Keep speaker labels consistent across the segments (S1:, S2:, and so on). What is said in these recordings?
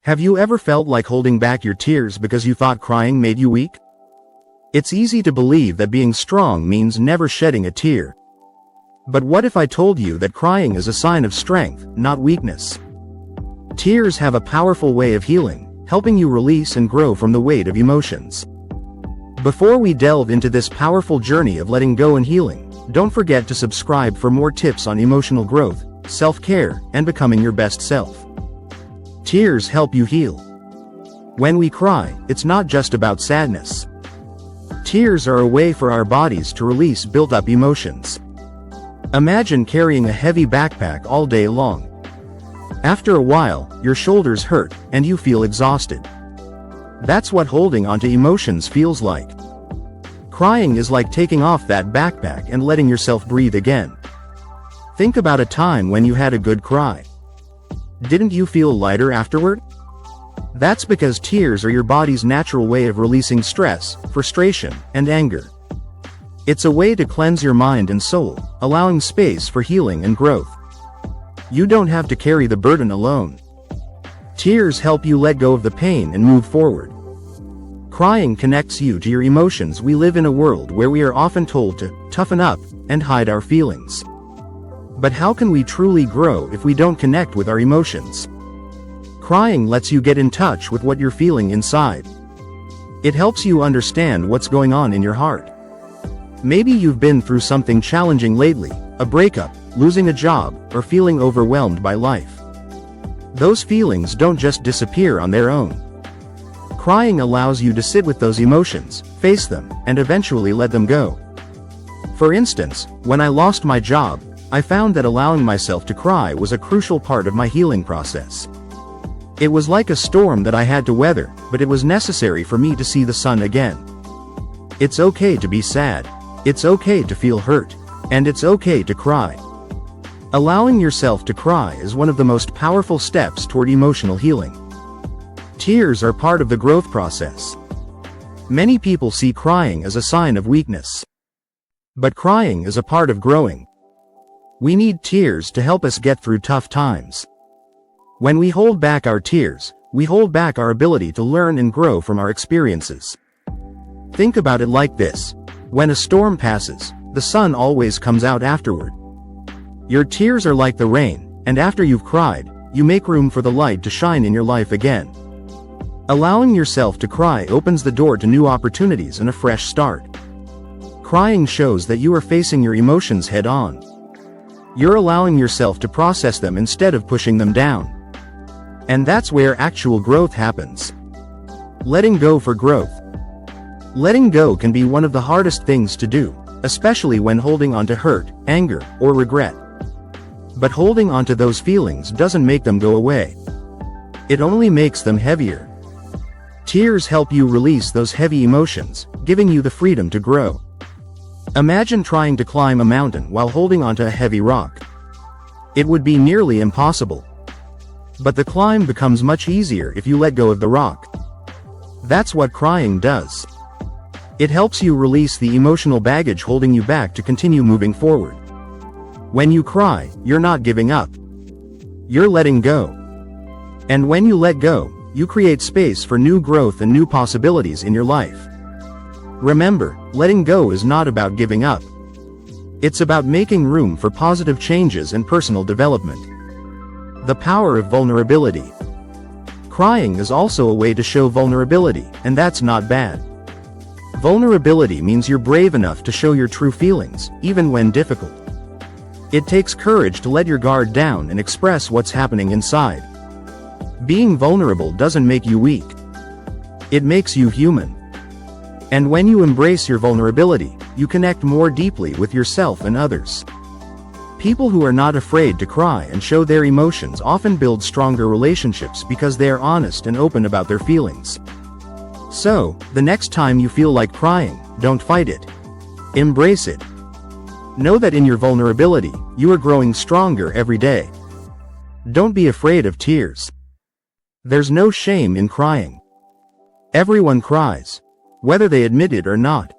S1: Have you ever felt like holding back your tears because you thought crying made you weak? It's easy to believe that being strong means never shedding a tear. But what if I told you that crying is a sign of strength, not weakness? Tears have a powerful way of healing, helping you release and grow from the weight of emotions. Before we delve into this powerful journey of letting go and healing, don't forget to subscribe for more tips on emotional growth, self-care, and becoming your best self. Tears help you heal. When we cry, it's not just about sadness. Tears are a way for our bodies to release built-up emotions. Imagine carrying a heavy backpack all day long. After a while, your shoulders hurt, and you feel exhausted. That's what holding onto emotions feels like. Crying is like taking off that backpack and letting yourself breathe again. Think about a time when you had a good cry. Didn't you feel lighter afterward? That's because tears are your body's natural way of releasing stress, frustration, and anger. It's a way to cleanse your mind and soul, allowing space for healing and growth. You don't have to carry the burden alone. Tears help you let go of the pain and move forward. Crying connects you to your emotions. We live in a world where we are often told to toughen up and hide our feelings. But how can we truly grow if we don't connect with our emotions? Crying lets you get in touch with what you're feeling inside. It helps you understand what's going on in your heart. Maybe you've been through something challenging lately, a breakup, losing a job, or feeling overwhelmed by life. Those feelings don't just disappear on their own. Crying allows you to sit with those emotions, face them, and eventually let them go. For instance, when I lost my job, I found that allowing myself to cry was a crucial part of my healing process. It was like a storm that I had to weather, but it was necessary for me to see the sun again. It's okay to be sad. It's okay to feel hurt. And it's okay to cry. Allowing yourself to cry is one of the most powerful steps toward emotional healing. Tears are part of the growth process. Many people see crying as a sign of weakness. But crying is a part of growing. We need tears to help us get through tough times. When we hold back our tears, we hold back our ability to learn and grow from our experiences. Think about it like this. When a storm passes, the sun always comes out afterward. Your tears are like the rain, and after you've cried, you make room for the light to shine in your life again. Allowing yourself to cry opens the door to new opportunities and a fresh start. Crying shows that you are facing your emotions head on. You're allowing yourself to process them instead of pushing them down. And that's where actual growth happens. Letting go for growth. Letting go can be one of the hardest things to do, especially when holding on to hurt, anger, or regret. But holding on to those feelings doesn't make them go away. It only makes them heavier. Tears help you release those heavy emotions, giving you the freedom to grow. Imagine trying to climb a mountain while holding onto a heavy rock. It would be nearly impossible. But the climb becomes much easier if you let go of the rock. That's what crying does. It helps you release the emotional baggage holding you back to continue moving forward. When you cry, you're not giving up. You're letting go. And when you let go, you create space for new growth and new possibilities in your life. Remember, letting go is not about giving up. It's about making room for positive changes and personal development. The power of vulnerability. Crying is also a way to show vulnerability, and that's not bad. Vulnerability means you're brave enough to show your true feelings, even when difficult. It takes courage to let your guard down and express what's happening inside. Being vulnerable doesn't make you weak. It makes you human. And when you embrace your vulnerability, you connect more deeply with yourself and others. People who are not afraid to cry and show their emotions often build stronger relationships because they are honest and open about their feelings. So, the next time you feel like crying, don't fight it. Embrace it. Know that in your vulnerability, you are growing stronger every day. Don't be afraid of tears. There's no shame in crying. Everyone cries, whether they admit it or not.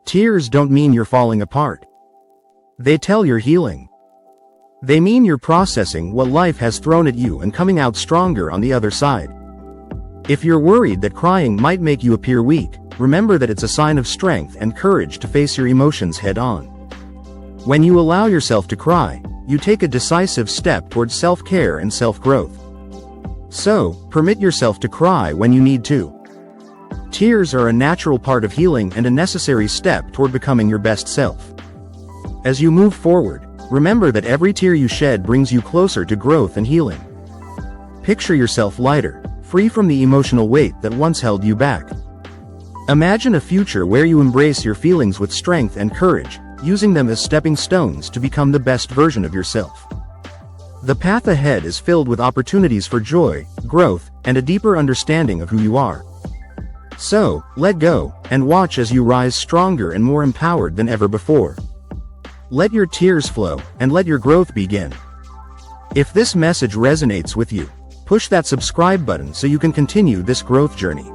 S1: Tears don't mean you're falling apart. They tell you're healing. They mean you're processing what life has thrown at you and coming out stronger on the other side. If you're worried that crying might make you appear weak, remember that it's a sign of strength and courage to face your emotions head-on. When you allow yourself to cry, you take a decisive step towards self-care and self-growth. So, permit yourself to cry when you need to. Tears are a natural part of healing and a necessary step toward becoming your best self. As you move forward, remember that every tear you shed brings you closer to growth and healing. Picture yourself lighter, free from the emotional weight that once held you back. Imagine a future where you embrace your feelings with strength and courage, using them as stepping stones to become the best version of yourself. The path ahead is filled with opportunities for joy, growth, and a deeper understanding of who you are. So, let go, and watch as you rise stronger and more empowered than ever before. Let your tears flow, and let your growth begin. If this message resonates with you, push that subscribe button so you can continue this growth journey.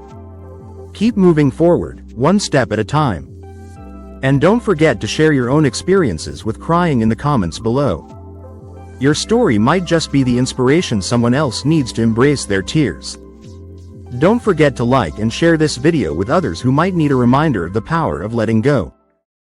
S1: Keep moving forward, one step at a time. And don't forget to share your own experiences with crying in the comments below. Your story might just be the inspiration someone else needs to embrace their tears. Don't forget to like and share this video with others who might need a reminder of the power of letting go.